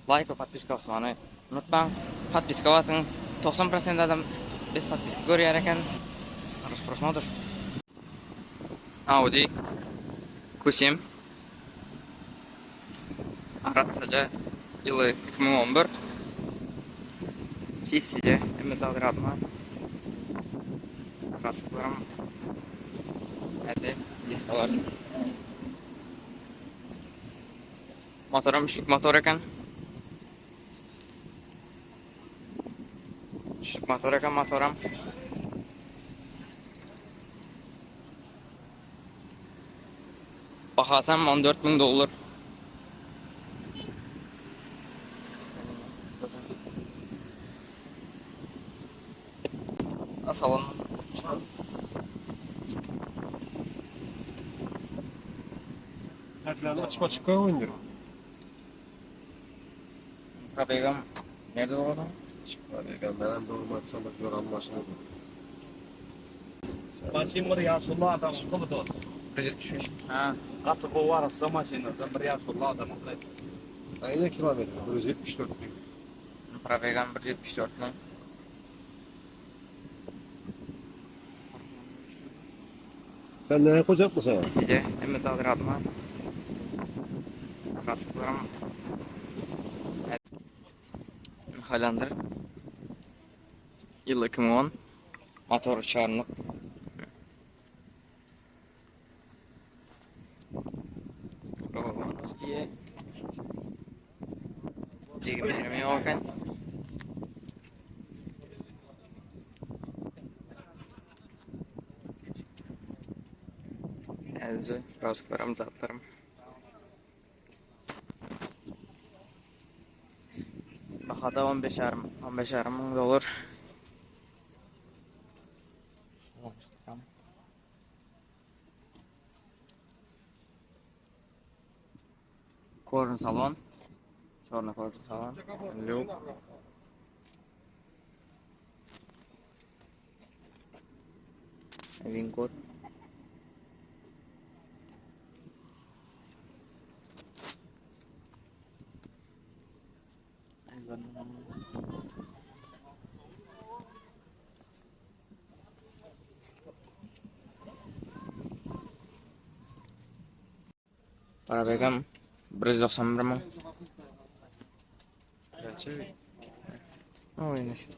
Like ve подписка basmanı unutma. Подписка basın. 90% adam без подписки görüyor eken. Хороший просмотр. Audi Q7 Arassaca yılı 2011 Çiğsi'de emzadır adına Rasklarım Hadi listalar Motorum şık motor eken Şık motor eken motorum Bahasam $14.000 Salon Açık oynuyor. Probegam nerede oldu? Ben doğru açsamak yoran başına. Masih Riyadullah adam Kudus. Ha, katı bu var maşını da Riyadullah adam. Aynı kilometre. 174 bin. Probegam 174 bin. Sen neye koyacak mısın? Çiğsi'de emzadır adına Rasklarım Highlander Yıl 2010 Motor çağrınıp Rovanos diye Degmelerimi yokken Elzi Rasklarım zatlarım Bahada $15.000 Korn salon Çorna korn salon Люк Винкод Parabegam 191 ming. Oh, ini sih.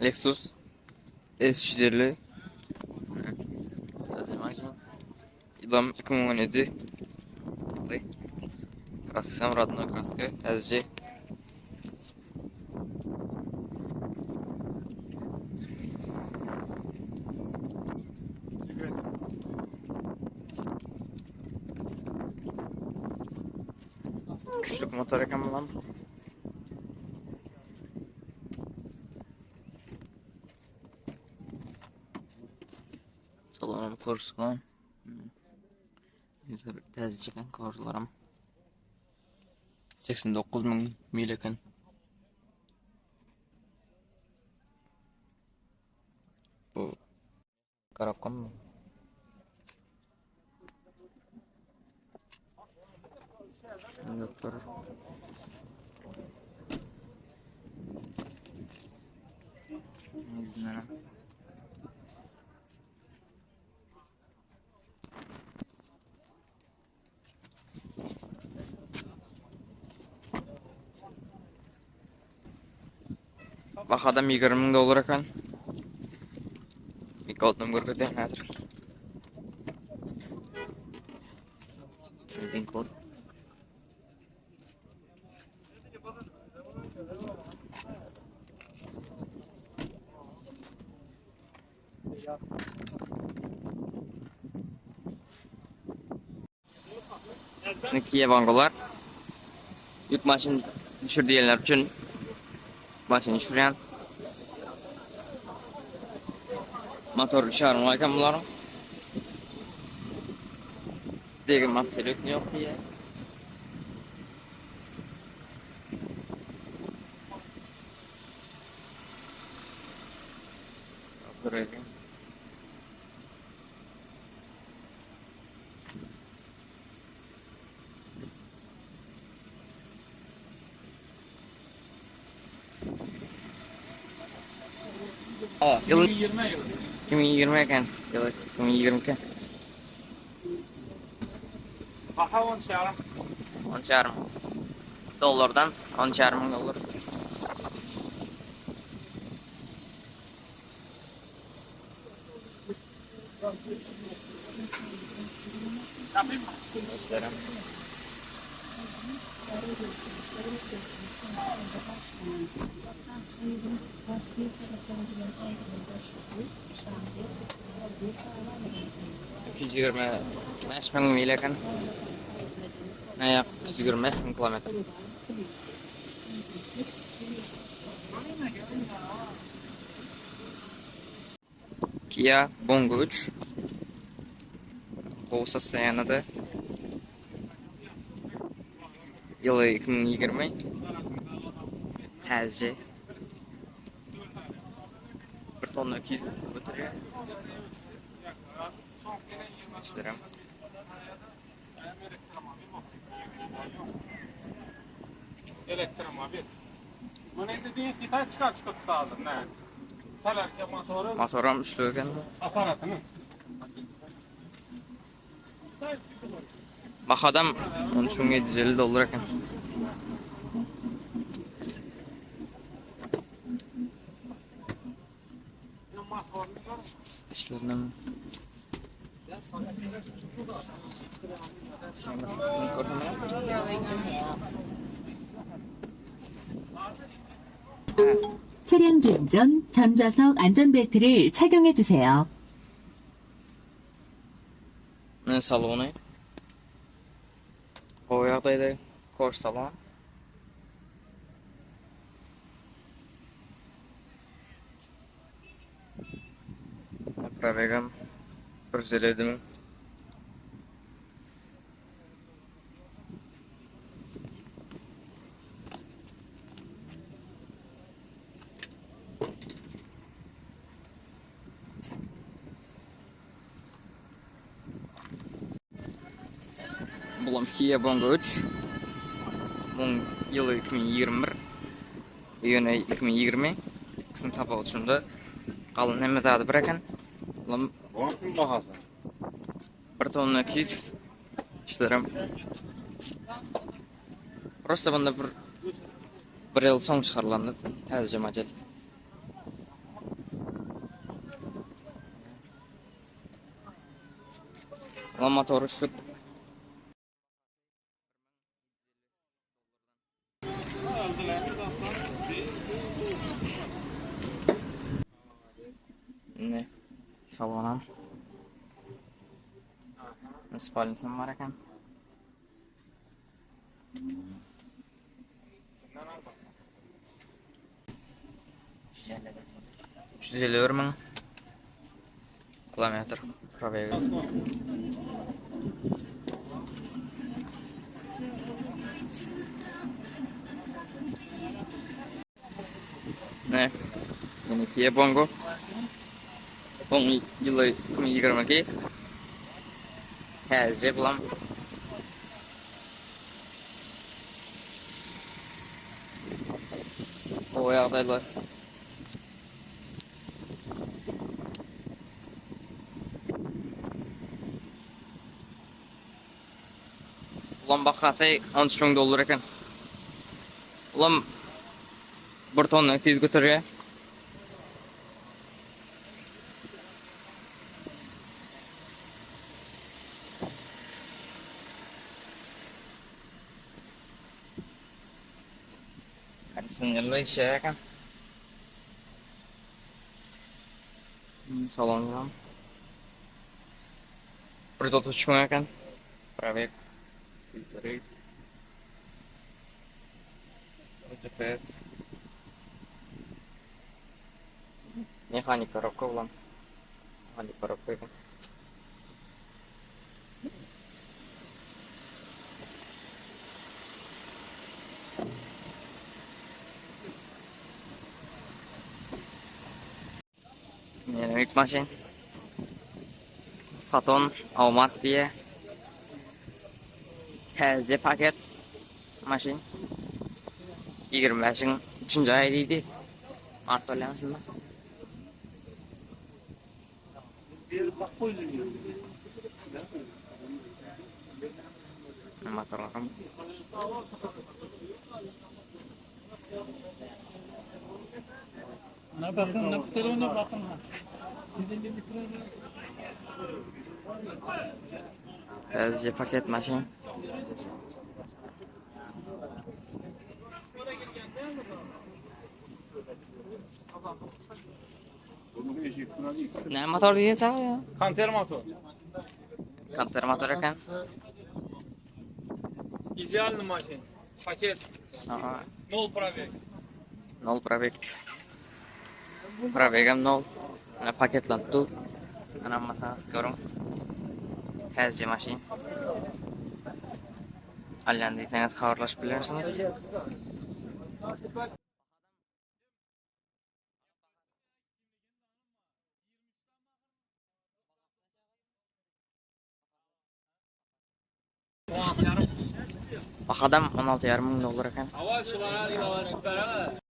Lexus S350 Tazimacım Yılam 2017 Kraskam Radno Kraska SC Küçük motor ekran lan. Salonum korsulan. Tez çıkan korsularım. 89 bin mil ekan. Bu Karapkan mı? Yoktur. İzlerim. Bak adam $20.000 ekan. İlk aldığım görgüden nedir? Pin kod. Nikiye bangolar. Yük maşın düşür diyenler için maşın düşüren motor çağırma ekan bunların. Degen matselik yok diye. Buraya Pro'ya. Yıl 20 yıl. 2020 ekan. Yıl 2022. Baha 10 çarım. 10,5 dollardan 10,5 ming dollar. Dostlarım. İkinci 25 ming mil ekan. Ayak 125 ming kilometr. Kia Bongo 3 Qo'l sostoyanida. Yılı 2020. Həcci. Bir tonna 200 götürüyor. İşlerim. Elektromobil. Bunu endi deyin Xitoy chiqarib hozir, ne? Salarga motori, Motorum üçlü ekan. apparatini. Bahadam 13,750 dollar ekan. İşlerim. 차량 주행전 전좌석 안전벨트를 착용해 주세요. Ne salonu? O yaqdayda ko'r salon. Provegam Brüzeledim. Bulam Kia Bongo 3. Bunun yılı 2021. Iyuni 2020. Kısım tapa uçunda. Qalın neme zadı bırakın. Bulam Orkun bahası. bir tonna 200 işlerim. Просто bunda bir yıl son çıkarılandı. Təzəcə model. Ulan motoru uçluq. Ne? Salonam. Spalnisim var ekan. $150 ming kilometr pробеги. Ne? Yine Kia Bongo. Bunun yılı 2022. Həcci bulam. O yağdaylar. Ulan bakası 13 bin dolar ekan. Ulan bir tonna 200 götürüyor. Sinirli şey ekan. Salonga. 133 ming ekan. Provek. Filtri. GPS. Mexanik коробка ulan. Mexanik коробка ekan. Yine yük maşin. Faton Avmat diye. Təzə paket maşin. 25'in 3. ayıydı. Mart oylamış mı? Motorlarım. Ne bakın, ne kutularına bakın. Təzə paket maşin. Ne motor diyecek ya? Kanter motor. Kanter motor ekan. İdealny mashin. Paket. Aha, 0 pробег. 0 пробег. Пробегам 0. Ana paketlandı. Ana masa görün. Təzə maşin. Alyandiyseniz xabarlaşıp bilirsiniz. Bak adam 16,5 milyon dolar ekan. Avaz şulara, avaz şulara.